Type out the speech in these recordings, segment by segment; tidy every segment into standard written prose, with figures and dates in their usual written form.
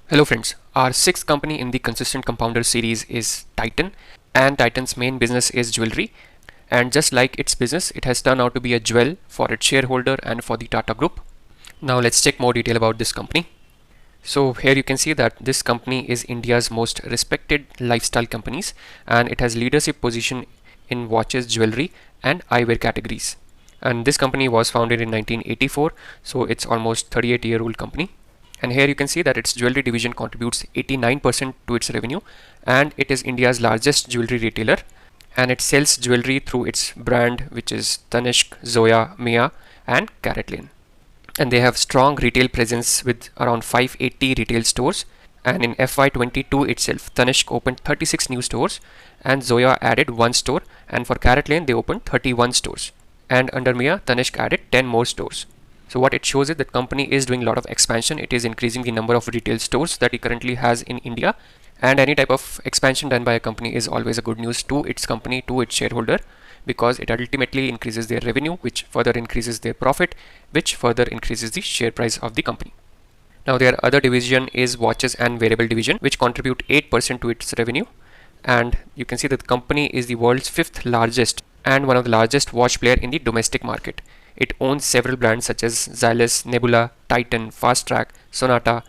Hello friends, our sixth company in the consistent compounder series is Titan, and Titan's main business is jewelry. And just like its business, it has turned out to be a jewel for its shareholder and for the Tata Group. Now let's check more detail about this company. So here you can see that this company is India's most respected lifestyle companies, and it has leadership position in watches, jewelry and eyewear categories. And this company was founded in 1984, so it's almost 38-year-old company. And here you can see that its jewelry division contributes 89% to its revenue, and it is India's largest jewelry retailer, and it sells jewelry through its brand, which is Tanishq, Zoya, Mia and CaratLane. And they have strong retail presence with around 580 retail stores, and in FY22 itself Tanishq opened 36 new stores and Zoya added 1 store, and for CaratLane they opened 31 stores, and under Mia Tanishq added 10 more stores. So what it shows is that company is doing a lot of expansion. It is increasing the number of retail stores that it currently has in India, and any type of expansion done by a company is always a good news to its company, to its shareholder, because it ultimately increases their revenue, which further increases their profit, which further increases the share price of the company. Now their other division is watches and wearable division, which contribute 8% to its revenue, and you can see that the company is the world's 5th largest and one of the largest watch player in the domestic market. It owns several brands such as Xylus, Nebula, Titan, Fast Track, Sonata,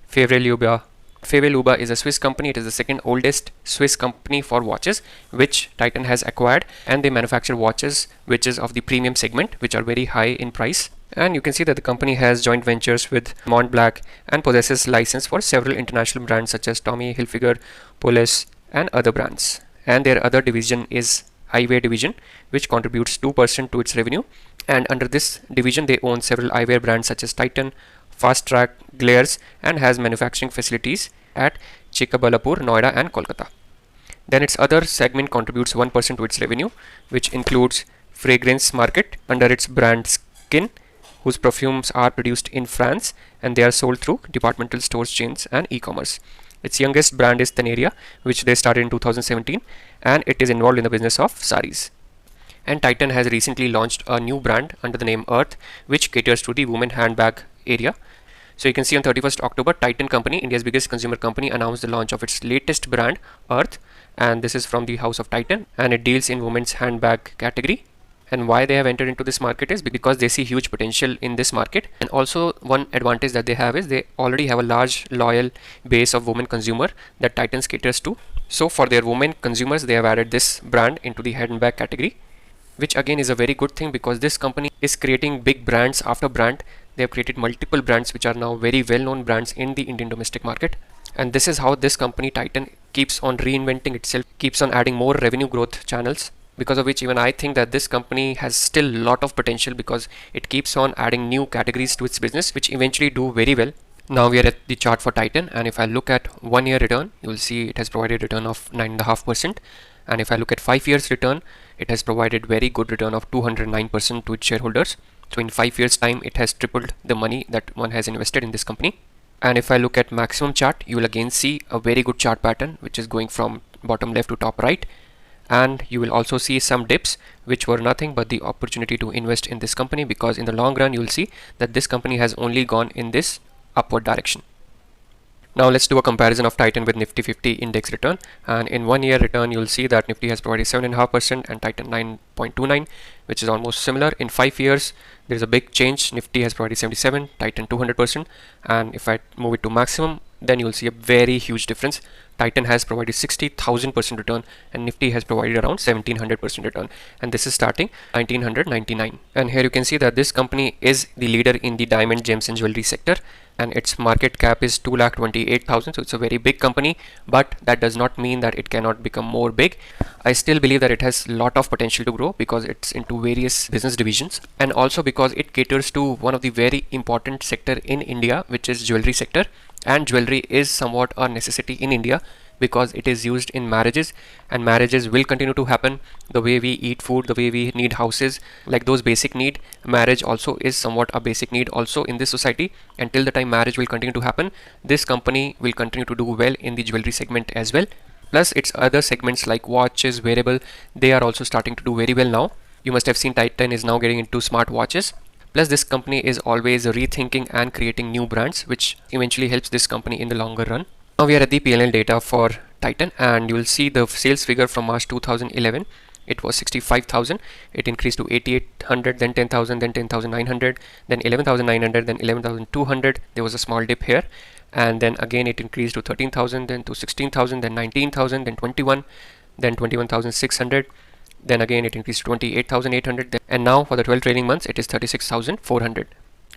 Fevre-Luba. Fevre-Luba is a Swiss company. It is the second oldest Swiss company for watches, which Titan has acquired, and they manufacture watches which is of the premium segment, which are very high in price. And you can see that the company has joint ventures with Montblanc and possesses license for several international brands such as Tommy Hilfiger, Police and other brands. And their other division is eyewear division, which contributes 2% to its revenue, and under this division they own several eyewear brands such as Titan, Fast Track, Glares, and has manufacturing facilities at Chikaballapur, Noida and Kolkata. Then its other segment contributes 1% to its revenue, which includes fragrance market under its brand Skin, whose perfumes are produced in France and they are sold through departmental stores chains and e-commerce. Its youngest brand is Teneria, which they started in 2017, and it is involved in the business of saris. And Titan has recently launched a new brand under the name Earth, which caters to the women handbag area. So you can see on 31st October, Titan Company, India's biggest consumer company, announced the launch of its latest brand, Earth, and this is from the house of Titan, and it deals in women's handbag category. And why they have entered into this market is because they see huge potential in this market, and also one advantage that they have is they already have a large loyal base of women consumer that Titan caters to. So for their women consumers, they have added this brand into the handbag category, which again is a very good thing because this company is creating big brands after brand. They have created multiple brands which are now very well known brands in the Indian domestic market, and this is how this company Titan keeps on reinventing itself, keeps on adding more revenue growth channels, because of which even I think that this company has still a lot of potential because it keeps on adding new categories to its business which eventually do very well. Now we are at the chart for Titan, and if I look at 1 year return, you will see it has provided return of 9.5%, and if I look at 5 years return, it has provided very good return of 209% to its shareholders. So in 5 years time, it has tripled the money that one has invested in this company. And if I look at maximum chart, you will again see a very good chart pattern which is going from bottom left to top right, and you will also see some dips which were nothing but the opportunity to invest in this company, because in the long run you will see that this company has only gone in this upward direction. Now let's do a comparison of Titan with Nifty 50 index return, and in 1 year return you will see that Nifty has provided 7.5% and Titan 9.29, which is almost similar. In 5 years there is a big change. Nifty has provided 77, Titan 200%, and if I move it to maximum, then you will see a very huge difference. Titan has provided 60,000% return and Nifty has provided around 1700% return, and this is starting 1999. And here you can see that this company is the leader in the diamond, gems and jewelry sector, and its market cap is 2,28,000. So it's a very big company, but that does not mean that it cannot become more big. I still believe that it has a lot of potential to grow because it's into various business divisions, and also because it caters to one of the very important sector in India, which is jewelry sector. And jewelry is somewhat a necessity in India because it is used in marriages, and marriages will continue to happen. The way we eat food, the way we need houses, like those basic need, marriage also is somewhat a basic need also in this society. Until the time marriage will continue to happen, this company will continue to do well in the jewelry segment as well. Plus its other segments like watches, wearable, they are also starting to do very well now. You must have seen Titan is now getting into smart watches. Plus, this company is always rethinking and creating new brands, which eventually helps this company in the longer run. Now we are at the P&L data for Titan, and you will see the sales figure from March 2011. It was 65,000. It increased to 8,800, then 10,000, then 10,900, then 11,900, then 11,200. There was a small dip here, and then again it increased to 13,000, then to 16,000, then 19,000, then 21, then 21,600. Then again it increased to 28,800, and now for the 12 trailing months it is 36,400.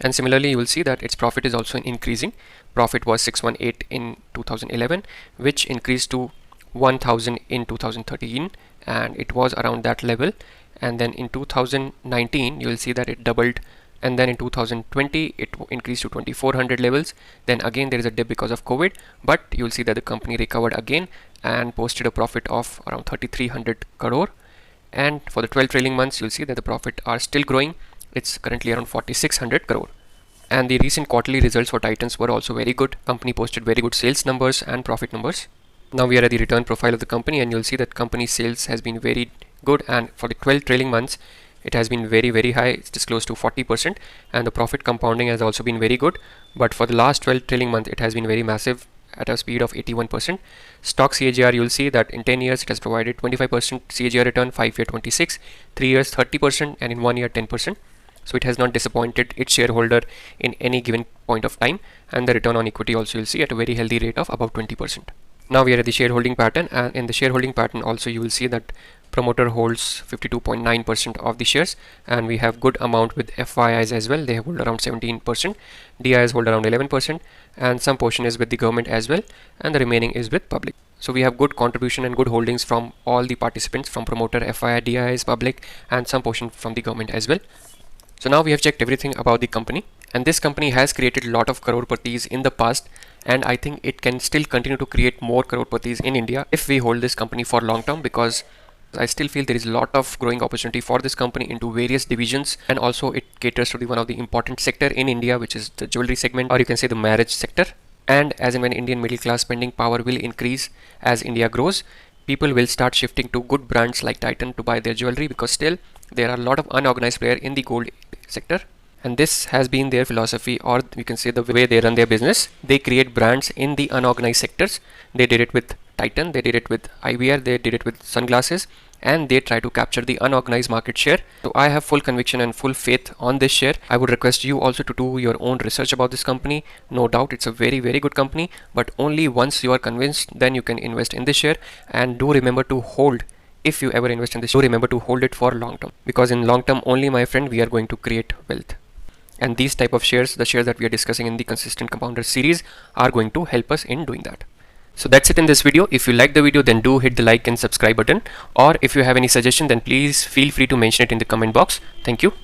And similarly you will see that its profit is also increasing. Profit was 618 in 2011, which increased to 1,000 in 2013, and it was around that level. And then in 2019 you will see that it doubled, and then in 2020 it increased to 2,400 levels. Then again there is a dip because of COVID, but you will see that the company recovered again and posted a profit of around 3,300 crore. And for the 12 trailing months you'll see that the profit are still growing. It's currently around 4,600 crore. And the recent quarterly results for Titans were also very good. Company posted very good sales numbers and profit numbers. Now we are at the return profile of the company, and you'll see that company sales has been very good, and for the 12 trailing months it has been very high. It's just close to 40%, and the profit compounding has also been very good. But for the last 12 trailing months it has been very massive at a speed of 81%. Stock CAGR, you'll see that in 10 years it has provided 25% CAGR return, 5-year 26, 3 years 30%, and in 1 year 10%. So it has not disappointed its shareholder in any given point of time, and the return on equity also you'll see at a very healthy rate of about 20%. Now we are at the shareholding pattern, and in the shareholding pattern also you will see that promoter holds 52.9% of the shares, and we have good amount with FIIs as well. They hold around 17%, DIs hold around 11%, and some portion is with the government as well, and the remaining is with public. So we have good contribution and good holdings from all the participants, from promoter, FII, DIs, public, and some portion from the government as well. So now we have checked everything about the company, and this company has created a lot of crorepattis in the past, and I think it can still continue to create more crorepattis in India if we hold this company for long term, because I still feel there is a lot of growing opportunity for this company into various divisions, and also it caters to the one of the important sector in India, which is the jewelry segment, or you can say the marriage sector. And as and when Indian middle class spending power will increase as India grows, people will start shifting to good brands like Titan to buy their jewelry, because still there are a lot of unorganized players in the gold sector. And this has been their philosophy, or you can say the way they run their business. They create brands in the unorganized sectors. They did it with Titan, they did it with IVR, they did it with sunglasses, and they try to capture the unorganized market share. So I have full conviction and full faith on this share. I would request you also to do your own research about this company. No doubt it's a very good company, but only once you are convinced, then you can invest in this share. And do remember to hold. If you ever invest in this, do remember to hold it for long term, because in long term only, my friend, we are going to create wealth. And these type of shares, the shares that we are discussing in the consistent compounder series, are going to help us in doing that. So that's it in this video. If you like the video, then do hit the like and subscribe button, or if you have any suggestion, then please feel free to mention it in the comment box. Thank you.